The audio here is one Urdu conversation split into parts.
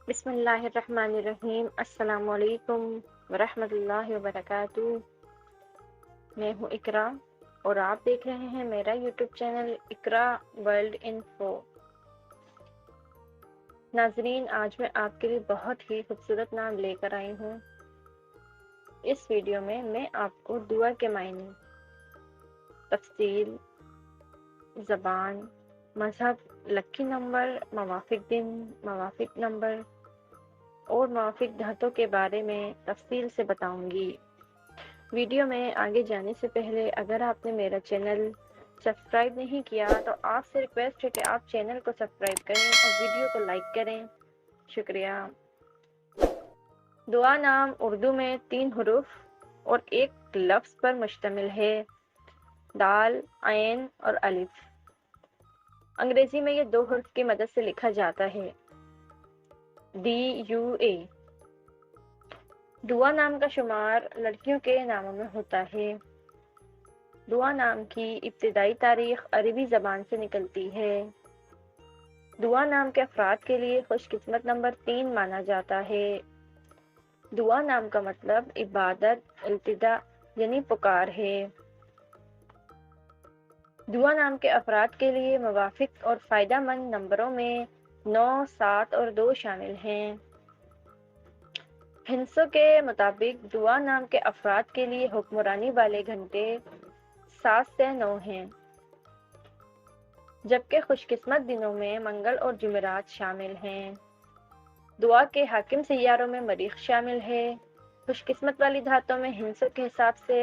بسم اللہ الرحمن الرحیم۔ السلام علیکم ورحمۃ اللہ وبرکاتہ۔ میں ہوں اقرا اور آپ دیکھ رہے ہیں میرا یوٹیوب چینل اقرا ورلڈ انفو۔ ناظرین، آج میں آپ کے لیے بہت ہی خوبصورت نام لے کر آئی ہوں۔ اس ویڈیو میں آپ کو دعا کے معنی، تفصیل، زبان، مذہب، لکی نمبر، موافق دن، موافق نمبر اور موافق دھاتوں کے بارے میں تفصیل سے بتاؤں گی۔ ویڈیو میں آگے جانے سے پہلے اگر آپ نے میرا چینل سبسکرائب نہیں کیا تو آپ سے ریکویسٹ ہے کہ آپ چینل کو سبسکرائب کریں اور ویڈیو کو لائک کریں۔ شکریہ۔ دعا نام اردو میں 3 حروف اور ایک لفظ پر مشتمل ہے، دال، عین اور الف۔ انگریزی میں یہ 2 حرف کی مدد سے لکھا جاتا ہے، DUA۔ دعا نام کا شمار لڑکیوں کے ناموں میں ہوتا ہے۔ دعا نام کی ابتدائی تاریخ عربی زبان سے نکلتی ہے۔ دعا نام کے افراد کے لیے خوش قسمت نمبر 3 مانا جاتا ہے۔ دعا نام کا مطلب عبادت، التجا یعنی پکار ہے۔ دعا نام کے افراد کے لیے موافق اور فائدہ مند نمبروں میں 9، 7 اور 2 شامل ہیں۔ ہندسوں کے مطابق دعا نام کے افراد کے لیے حکمرانی والے گھنٹے 7 سے 9 ہیں، جبکہ خوش قسمت دنوں میں منگل اور جمعرات شامل ہیں۔ دعا کے حاکم سیاروں میں مریخ شامل ہے۔ خوش قسمت والی دھاتوں میں ہندسوں کے حساب سے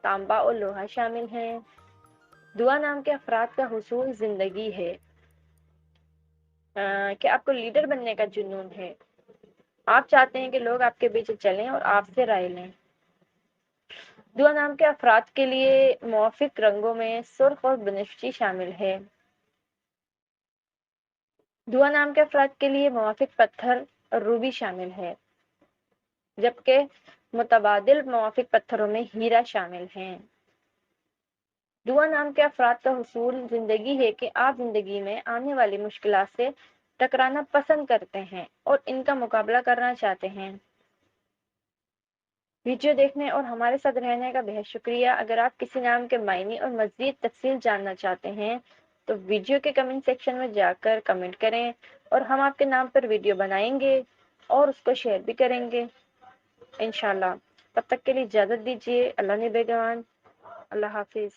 تانبا اور لوہا شامل ہیں۔ دعا نام کے افراد کا حصول زندگی ہے۔ کہ آپ کو لیڈر بننے کا جنون ہے، آپ چاہتے ہیں کہ لوگ آپ کے پیچھے چلیں اور آپ سے رائے لیں۔ دعا نام کے افراد کے لیے موافق رنگوں میں سرخ اور بنفشی شامل ہے۔ دعا نام کے افراد کے لیے موافق پتھر اور روبی شامل ہے، جبکہ متبادل موافق پتھروں میں ہیرا شامل ہیں۔ دعا نام کے افراد کا حصول زندگی ہے کہ آپ زندگی میں آنے والی مشکلات سے ٹکرانا پسند کرتے ہیں اور ان کا مقابلہ کرنا چاہتے ہیں۔ ویڈیو دیکھنے اور ہمارے ساتھ رہنے کا بہت شکریہ۔ اگر آپ کسی نام کے معنی اور مزید تفصیل جاننا چاہتے ہیں تو ویڈیو کے کمنٹ سیکشن میں جا کر کمنٹ کریں اور ہم آپ کے نام پر ویڈیو بنائیں گے اور اس کو شیئر بھی کریں گے انشاءاللہ۔ تب تک کے لیے اجازت دیجیے۔ اللہ نگہبان۔ اللہ حافظ۔